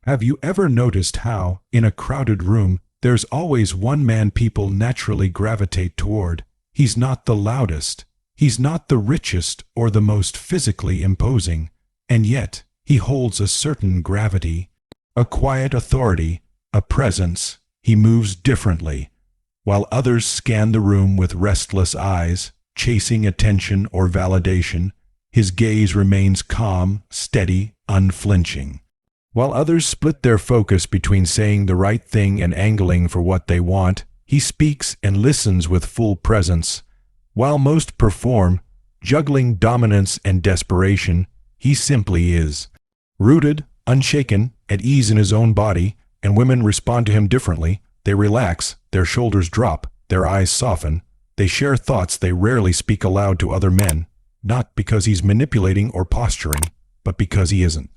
Have you ever noticed how, in a crowded room, there's always one man people naturally gravitate toward? He's not the loudest, he's not the richest or the most physically imposing, and yet he holds a certain gravity, a quiet authority, a presence. He moves differently. While others scan the room with restless eyes, chasing attention or validation, his gaze remains calm, steady, unflinching. While others split their focus between saying the right thing and angling for what they want, he speaks and listens with full presence. While most perform, juggling dominance and desperation, he simply is. Rooted, unshaken, at ease in his own body, and women respond to him differently. They relax, their shoulders drop, their eyes soften. They share thoughts they rarely speak aloud to other men, not because he's manipulating or posturing, but because he isn't.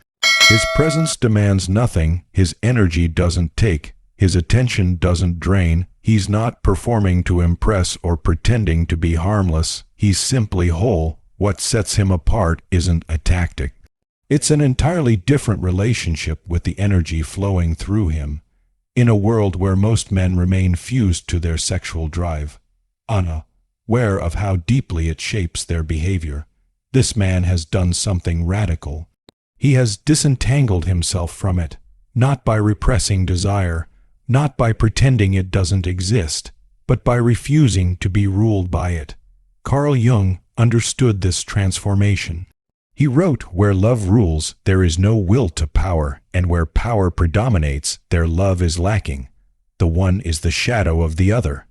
His presence demands nothing, his energy doesn't take, his attention doesn't drain. He's not performing to impress or pretending to be harmless. He's simply whole. What sets him apart isn't a tactic. It's an entirely different relationship with the energy flowing through him. In a world where most men remain fused to their sexual drive, unaware of how deeply it shapes their behavior, this man has done something radical. He has disentangled himself from it, not by repressing desire, not by pretending it doesn't exist, but by refusing to be ruled by it. Carl Jung understood this transformation. He wrote, "Where love rules, there is no will to power, and where power predominates, there love is lacking. The one is the shadow of the other."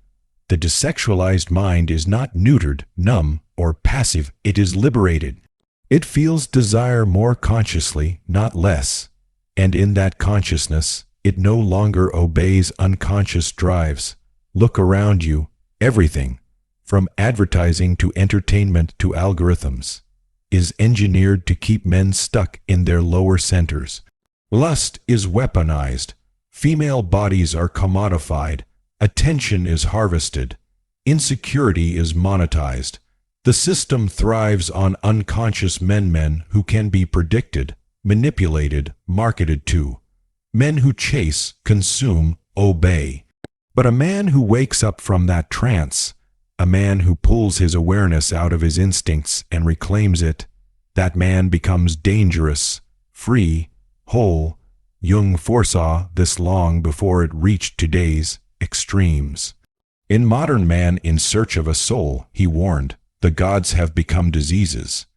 The desexualized mind is not neutered, numb, or passive. It is liberated. It feels desire more consciously, not less. And in that consciousness, it no longer obeys unconscious drives. Look around you. Everything, from advertising to entertainment to algorithms, is engineered to keep men stuck in their lower centers. Lust is weaponized. Female bodies are commodified. Attention is harvested. Insecurity is monetized. The system thrives on unconscious men who can be predicted, manipulated, marketed to. Men who chase, consume, obey. But a man who wakes up from that trance, a man who pulls his awareness out of his instincts and reclaims it, that man becomes dangerous, free, whole. Jung foresaw this long before it reached today's extremes. In Modern Man in Search of a Soul, he warned, the gods have become diseases.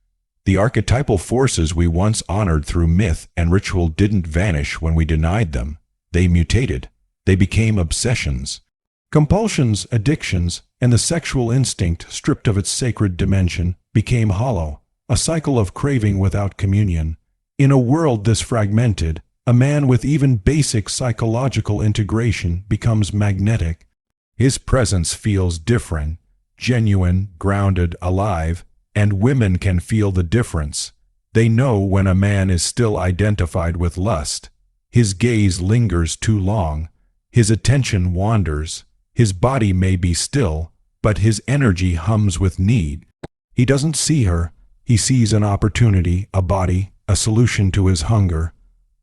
The archetypal forces we once honored through myth and ritual didn't vanish when we denied them. They mutated. They became obsessions. Compulsions, addictions, and the sexual instinct, stripped of its sacred dimension, became hollow, a cycle of craving without communion. In a world this fragmented, a man with even basic psychological integration becomes magnetic. His presence feels different, genuine, grounded, alive, and women can feel the difference. They know when a man is still identified with lust. His gaze lingers too long. His attention wanders. His body may be still, but his energy hums with need. He doesn't see her. He sees an opportunity, a body, a solution to his hunger.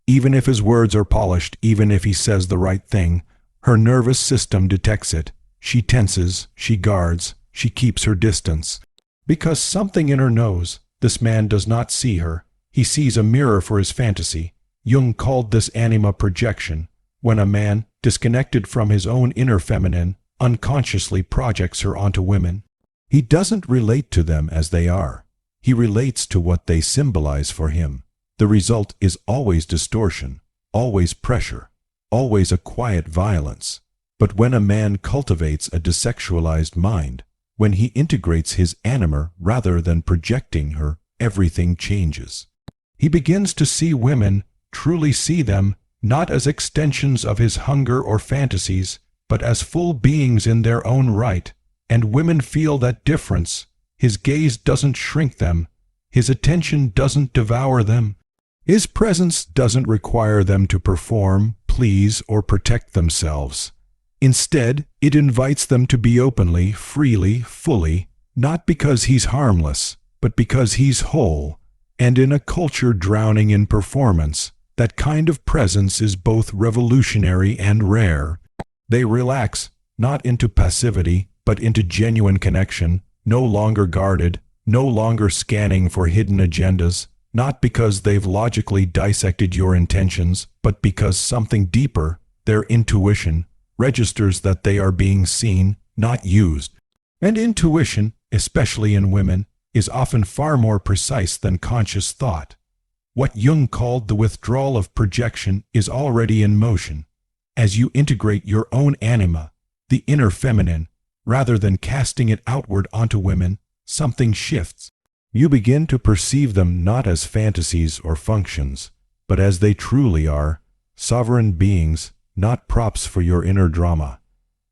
Even if his words are polished, even if he says the right thing, her nervous system detects it. She tenses, she guards, she keeps her distance. Because something in her knows, this man does not see her. He sees a mirror for his fantasy. Jung called this anima projection, when a man, disconnected from his own inner feminine, unconsciously projects her onto women. He doesn't relate to them as they are. He relates to what they symbolize for him. The result is always distortion, always pressure, always a quiet violence. But when a man cultivates a desexualized mind, when he integrates his anima rather than projecting her, everything changes. He begins to see women, truly see them, not as extensions of his hunger or fantasies, but as full beings in their own right. And women feel that difference. His gaze doesn't shrink them. His attention doesn't devour them. His presence doesn't require them to perform, please, or protect themselves. Instead, it invites them to be openly, freely, fully, not because he's harmless, but because he's whole. And in a culture drowning in performance, That kind of presence is both revolutionary and rare. They relax, not into passivity, but into genuine connection, no longer guarded, no longer scanning for hidden agendas, not because they've logically dissected your intentions, but because something deeper, their intuition, registers that they are being seen, not used. And intuition, especially in women, is often far more precise than conscious thought. What Jung called the withdrawal of projection is already in motion. As you integrate your own anima, the inner feminine, rather than casting it outward onto women, something shifts. You begin to perceive them not as fantasies or functions, but as they truly are, sovereign beings, not props for your inner drama.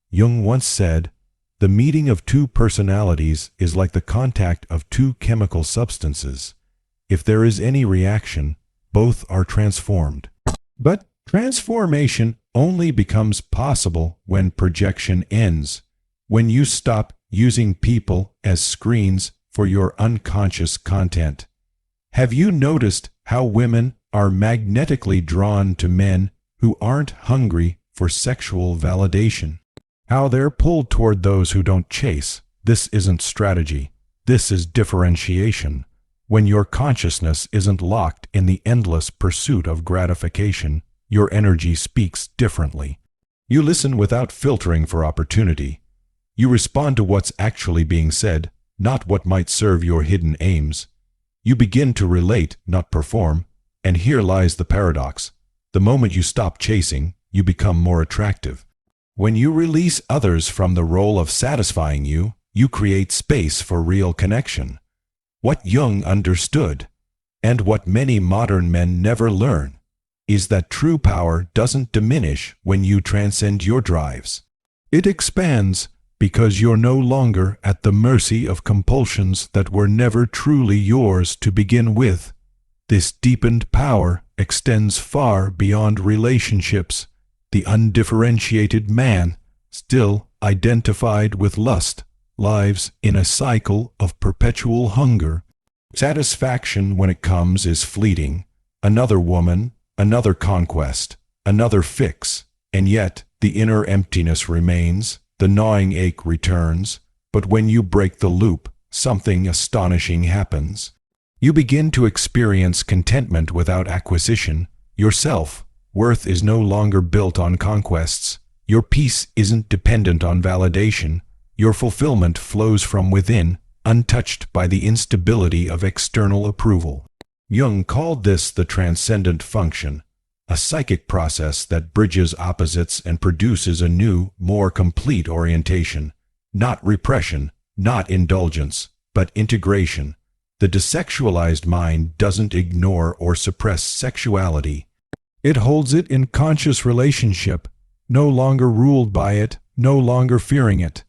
Jung once said, "The meeting of two personalities is like the contact of two chemical substances. If there is any reaction, both are transformed." But transformation only becomes possible when projection ends, when you stop using people as screens for your unconscious content. Have you noticed how women are magnetically drawn to men who aren't hungry for sexual validation? How they're pulled toward those who don't chase? This isn't strategy. This is differentiation. When your consciousness isn't locked in the endless pursuit of gratification, your energy speaks differently. You listen without filtering for opportunity. You respond to what's actually being said, not what might serve your hidden aims. You begin to relate, not perform, and here lies the paradox. The moment you stop chasing, you become more attractive. When you release others from the role of satisfying you, you create space for real connection. What Jung understood, and what many modern men never learn, is that true power doesn't diminish when you transcend your drives. It expands because you're no longer at the mercy of compulsions that were never truly yours to begin with. This deepened power extends far beyond relationships. The undifferentiated man, still identified with lust, lives in a cycle of perpetual hunger. Satisfaction, when it comes, is fleeting. Another woman, another conquest, another fix, and yet the inner emptiness remains, the gnawing ache returns. But when you break the loop, something astonishing happens. You begin to experience contentment without acquisition. Your self-worth is no longer built on conquests. Your peace isn't dependent on validation. Your fulfillment flows from within, untouched by the instability of external approval. Jung called this the transcendent function, a psychic process that bridges opposites and produces a new, more complete orientation. Not repression, not indulgence, but integration. The desexualized mind doesn't ignore or suppress sexuality. It holds it in conscious relationship, no longer ruled by it, no longer fearing it.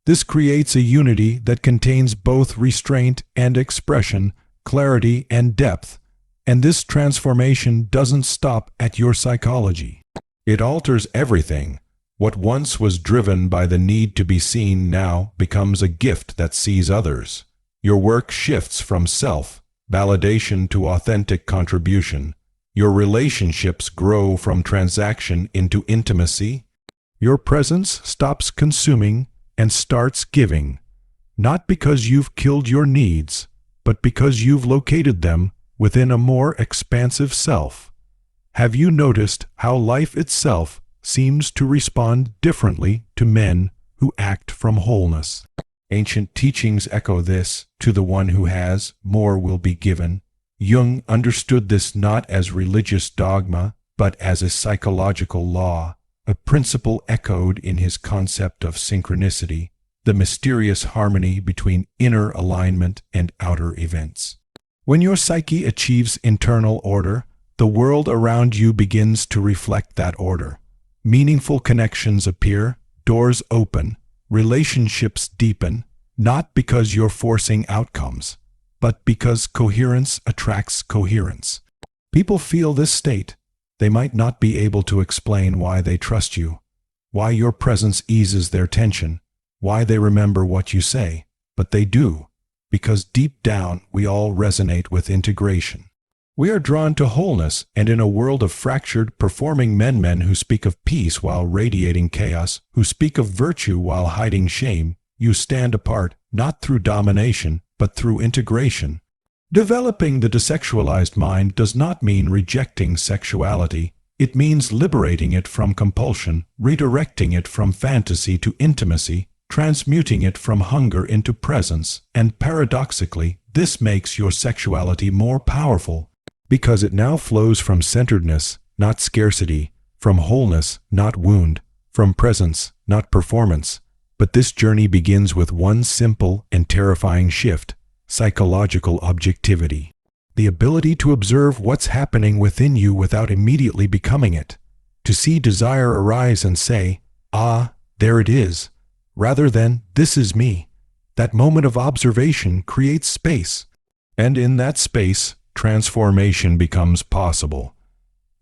This creates a unity that contains both restraint and expression, clarity and depth. And this transformation doesn't stop at your psychology. It alters everything. What once was driven by the need to be seen now becomes a gift that sees others. Your work shifts from self-validation to authentic contribution. Your relationships grow from transaction into intimacy. Your presence stops consuming and starts giving, not because you've killed your needs, but because you've located them within a more expansive self. Have you noticed how life itself seems to respond differently to men who act from wholeness? Ancient teachings echo this: to the one who has, more will be given. Jung understood this not as religious dogma, but as a psychological law, a principle echoed in his concept of synchronicity, the mysterious harmony between inner alignment and outer events. When your psyche achieves internal order, the world around you begins to reflect that order. Meaningful connections appear, doors open, relationships deepen, not because you're forcing outcomes, but because coherence attracts coherence. People feel this state. They might not be able to explain why they trust you, why your presence eases their tension, why they remember what you say, but they do, because deep down we all resonate with integration. We are drawn to wholeness, and in a world of fractured, performing men who speak of peace while radiating chaos, who speak of virtue while hiding shame, you stand apart, not through domination, but through integration. Developing the desexualized mind does not mean rejecting sexuality. It means liberating it from compulsion, redirecting it from fantasy to intimacy, transmuting it from hunger into presence, and paradoxically, this makes your sexuality more powerful, because it now flows from centeredness, not scarcity, from wholeness, not wound, from presence, not performance. But this journey begins with one simple and terrifying shift: psychological objectivity. The ability to observe what's happening within you without immediately becoming it. To see desire arise and say, "Ah, there it is," rather than, "This is me." That moment of observation creates space. And in that space, transformation becomes possible.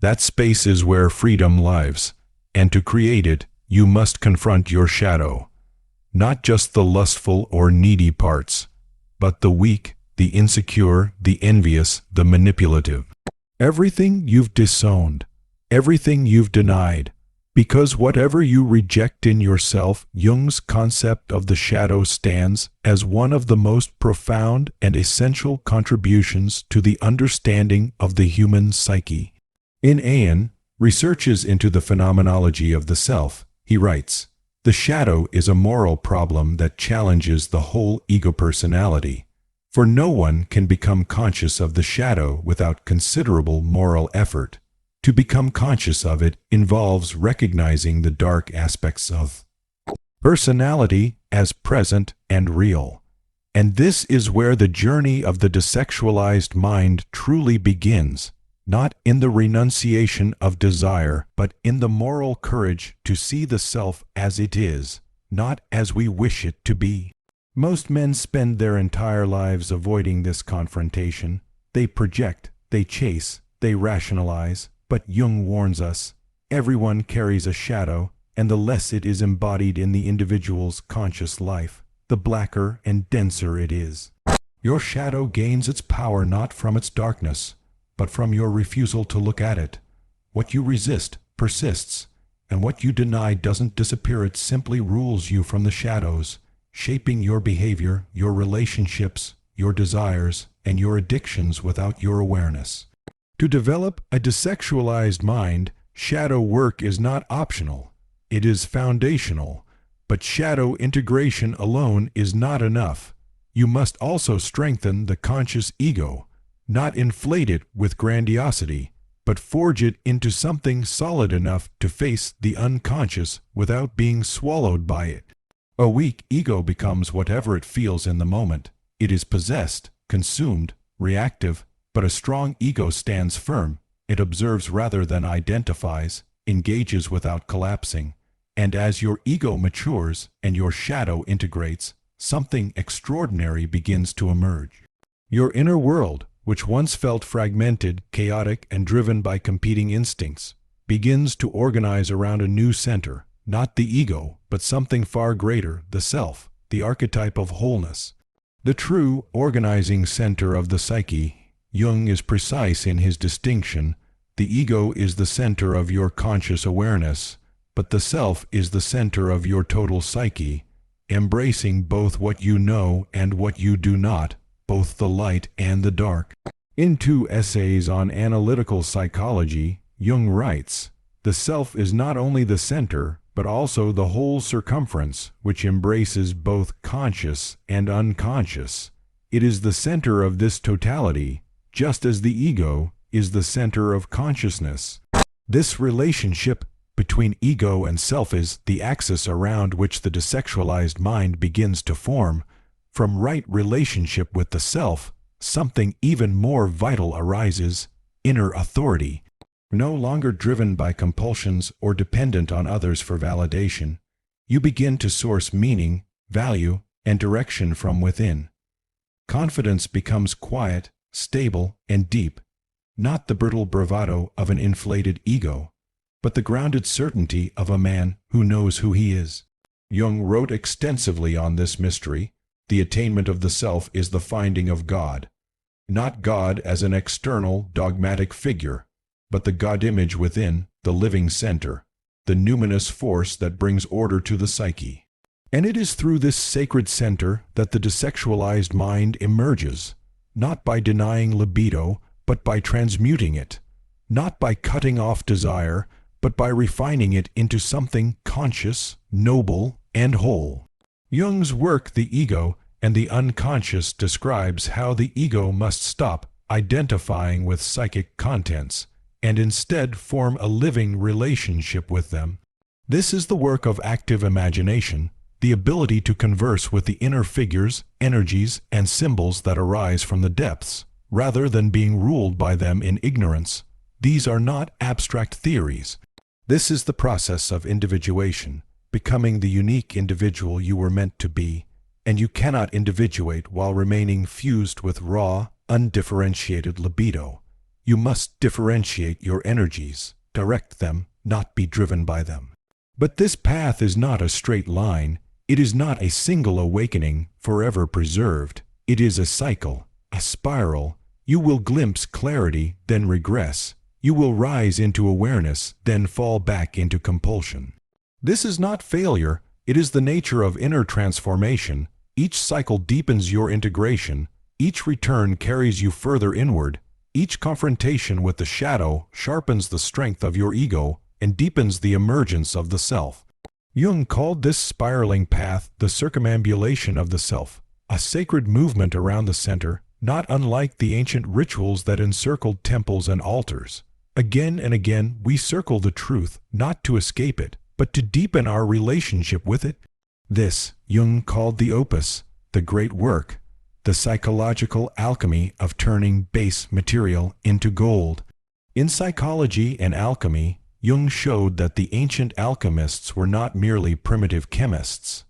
That space is where freedom lives. And to create it, you must confront your shadow. Not just the lustful or needy parts, but the weak, the insecure, the envious, the manipulative. Everything you've disowned, everything you've denied. Because whatever you reject in yourself, Jung's concept of the shadow stands as one of the most profound and essential contributions to the understanding of the human psyche. In Aeon, Researches into the Phenomenology of the Self, he writes, "The shadow is a moral problem that challenges the whole ego personality. For no one can become conscious of the shadow without considerable moral effort. To become conscious of it involves recognizing the dark aspects of personality as present and real. And this is where the journey of the desexualized mind truly begins, not in the renunciation of desire, but in the moral courage to see the self as it is, not as we wish it to be." Most men spend their entire lives avoiding this confrontation. They project, they chase, they rationalize. But Jung warns us, everyone carries a shadow, and the less it is embodied in the individual's conscious life, the blacker and denser it is. Your shadow gains its power not from its darkness, but from your refusal to look at it. What you resist persists, and what you deny doesn't disappear. It simply rules you from the shadows, shaping your behavior, your relationships, your desires, and your addictions without your awareness. To develop a desexualized mind, shadow work is not optional. It is foundational. But shadow integration alone is not enough. You must also strengthen the conscious ego, not inflate it with grandiosity, but forge it into something solid enough to face the unconscious without being swallowed by it. A weak ego becomes whatever it feels in the moment. It is possessed, consumed, reactive. But a strong ego stands firm. It observes rather than identifies, engages without collapsing. And as your ego matures and your shadow integrates, something extraordinary begins to emerge. Your inner world, which once felt fragmented, chaotic, and driven by competing instincts, begins to organize around a new center, not the ego, but something far greater, the self, the archetype of wholeness. The true organizing center of the psyche. Jung is precise in his distinction. The ego is the center of your conscious awareness, but the self is the center of your total psyche, embracing both what you know and what you do not, both the light and the dark. In 2 essays on analytical psychology, Jung writes, "The self is not only the center, but also the whole circumference, which embraces both conscious and unconscious. It is the center of this totality, just as the ego is the center of consciousness." This relationship between ego and self is the axis around which the desexualized mind begins to form. From right relationship with the self, something even more vital arises: inner authority. No longer driven by compulsions or dependent on others for validation, you begin to source meaning, value, and direction from within. Confidence becomes quiet, stable, and deep, not the brittle bravado of an inflated ego, but the grounded certainty of a man who knows who he is. Jung wrote extensively on this mystery. The attainment of the self is the finding of God. Not God as an external, dogmatic figure, but the God image within, the living center, the numinous force that brings order to the psyche. And it is through this sacred center that the desexualized mind emerges, not by denying libido, but by transmuting it, not by cutting off desire, but by refining it into something conscious, noble, and whole. Jung's work, The Ego and the Unconscious, describes how the ego must stop identifying with psychic contents and instead form a living relationship with them. This is the work of active imagination, the ability to converse with the inner figures, energies, and symbols that arise from the depths, rather than being ruled by them in ignorance. These are not abstract theories. This is the process of individuation, becoming the unique individual you were meant to be, and you cannot individuate while remaining fused with raw, undifferentiated libido. You must differentiate your energies, direct them, not be driven by them. But this path is not a straight line. It is not a single awakening, forever preserved. It is a cycle, a spiral. You will glimpse clarity, then regress. You will rise into awareness, then fall back into compulsion. This is not failure. It is the nature of inner transformation. Each cycle deepens your integration. Each return carries you further inward. Each confrontation with the shadow sharpens the strength of your ego and deepens the emergence of the self. Jung called this spiraling path the circumambulation of the self, a sacred movement around the center, not unlike the ancient rituals that encircled temples and altars. Again and again we circle the truth, not to escape it, but to deepen our relationship with it. This Jung called the opus, the great work, the psychological alchemy of turning base material into gold. In psychology and alchemy, Jung showed that the ancient alchemists were not merely primitive chemists.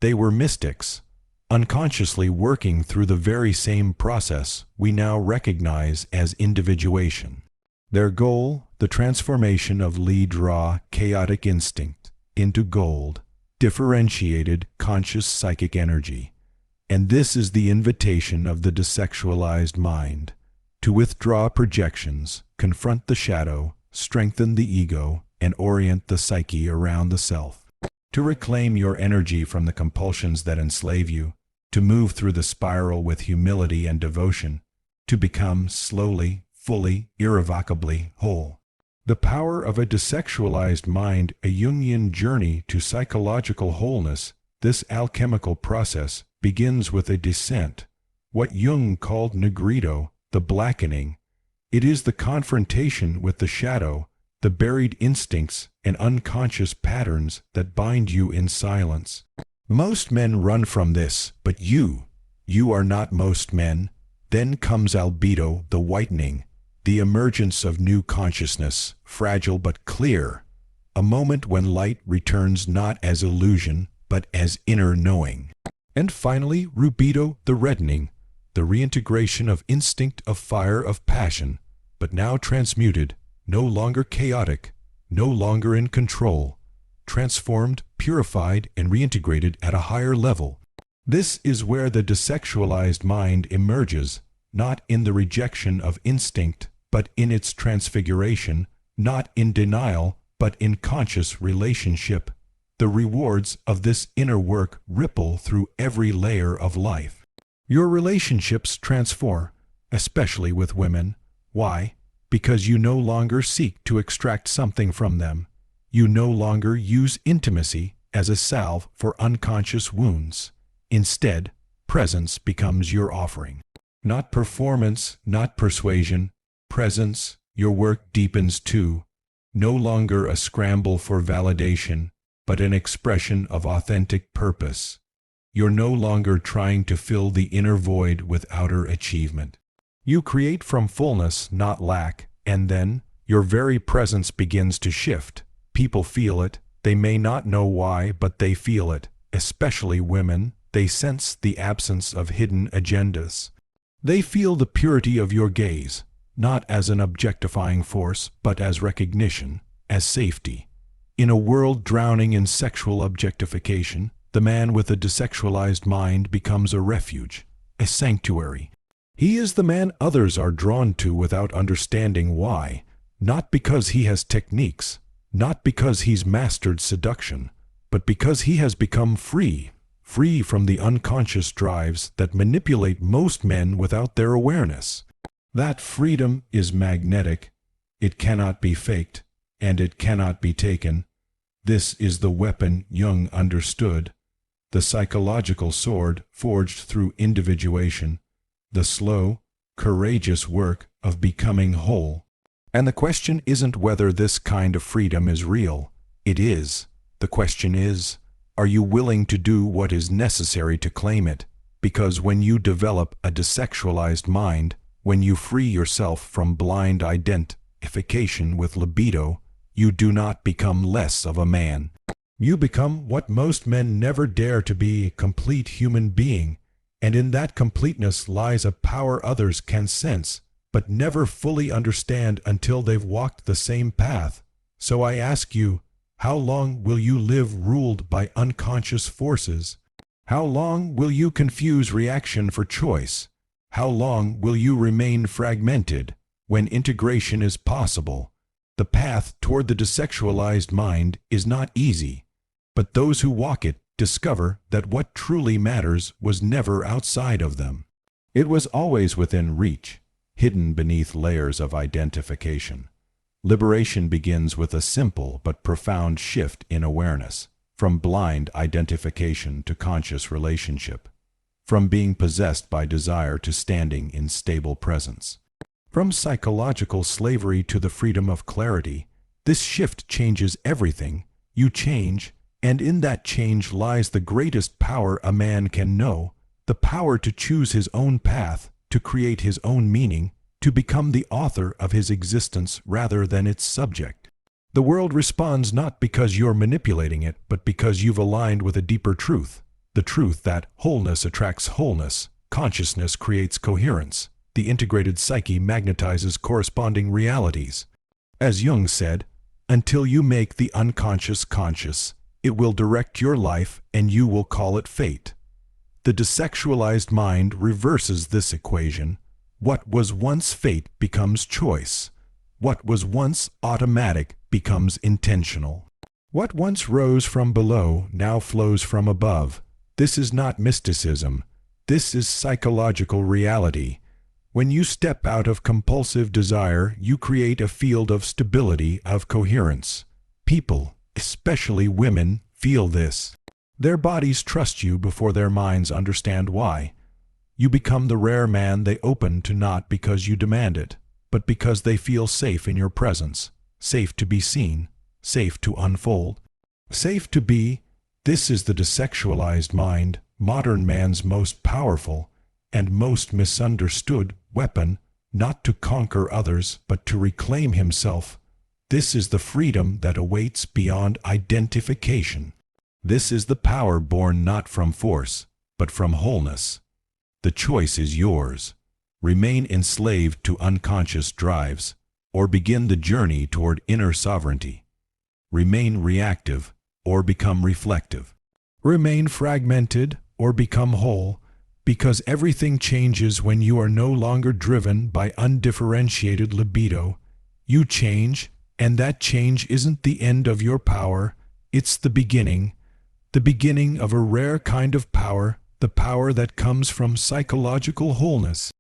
They were mystics, unconsciously working through the very same process we now recognize as individuation. Their goal, the transformation of lead raw, chaotic instinct into gold, differentiated, conscious psychic energy. And this is the invitation of the desexualized mind, to withdraw projections, confront the shadow, strengthen the ego, and orient the psyche around the self. To reclaim your energy from the compulsions that enslave you, to move through the spiral with humility and devotion, to become slowly, fully, irrevocably whole. The power of a desexualized mind, a Jungian journey to psychological wholeness. This alchemical process begins with a descent, what Jung called negrido, the blackening. It is the confrontation with the shadow, the buried instincts and unconscious patterns that bind you in silence. Most men run from this, but you are not most men. Then comes albedo, the whitening, the emergence of new consciousness, fragile but clear, a moment when light returns not as illusion, but as inner knowing. And finally, rubedo, the reddening, the reintegration of instinct, of fire, of passion, but now transmuted, no longer chaotic, no longer in control, transformed, purified, and reintegrated at a higher level. This is where the desexualized mind emerges, not in the rejection of instinct, but in its transfiguration, not in denial, but in conscious relationship. The rewards of this inner work ripple through every layer of life. Your relationships transform, especially with women. Why? Because you no longer seek to extract something from them. You no longer use intimacy as a salve for unconscious wounds. Instead, presence becomes your offering. Not performance, not persuasion, presence. Your work deepens too. No longer a scramble for validation, but an expression of authentic purpose. You're no longer trying to fill the inner void with outer achievement. You create from fullness, not lack, and then your very presence begins to shift. People feel it. They may not know why, but they feel it. Especially women, they sense the absence of hidden agendas. They feel the purity of your gaze, not as an objectifying force, but as recognition, as safety. In a world drowning in sexual objectification, the man with a desexualized mind becomes a refuge, a sanctuary. He is the man others are drawn to without understanding why, not because he has techniques, not because he's mastered seduction, but because he has become free, free from the unconscious drives that manipulate most men without their awareness. That freedom is magnetic, it cannot be faked, and it cannot be taken. This is the weapon Jung understood, the psychological sword forged through individuation, the slow, courageous work of becoming whole. And the question isn't whether this kind of freedom is real. It is. The question is, are you willing to do what is necessary to claim it? Because when you develop a desexualized mind, when you free yourself from blind identification with libido, you do not become less of a man. You become what most men never dare to be, a complete human being, and in that completeness lies a power others can sense, but never fully understand until they've walked the same path. So I ask you, how long will you live ruled by unconscious forces? How long will you confuse reaction for choice? How long will you remain fragmented when integration is possible? The path toward the desexualized mind is not easy, but those who walk it discover that what truly matters was never outside of them. It was always within reach, hidden beneath layers of identification. Liberation begins with a simple but profound shift in awareness, from blind identification to conscious relationship, from being possessed by desire to standing in stable presence, from psychological slavery to the freedom of clarity. This shift changes everything. You change, and in that change lies the greatest power a man can know, the power to choose his own path, to create his own meaning, to become the author of his existence rather than its subject. The world responds not because you're manipulating it, but because you've aligned with a deeper truth, the truth that wholeness attracts wholeness, consciousness creates coherence, the integrated psyche magnetizes corresponding realities. As Jung said, until you make the unconscious conscious, it will direct your life and you will call it fate. The desexualized mind reverses this equation. What was once fate becomes choice. What was once automatic becomes intentional. What once rose from below now flows from above. This is not mysticism. This is psychological reality. When you step out of compulsive desire, you create a field of stability, of coherence. People, especially women, feel this. Their bodies trust you before their minds understand why. You become the rare man they open to not because you demand it, but because they feel safe in your presence, safe to be seen, safe to unfold, safe to be. This is the desexualized mind, modern man's most powerful and most misunderstood weapon, not to conquer others, but to reclaim himself. This is the freedom that awaits beyond identification. This is the power born not from force, but from wholeness. The choice is yours. Remain enslaved to unconscious drives, or begin the journey toward inner sovereignty. Remain reactive, or become reflective. Remain fragmented, or become whole, because everything changes when you are no longer driven by undifferentiated libido. You change, and that change isn't the end of your power, it's the beginning of a rare kind of power, the power that comes from psychological wholeness.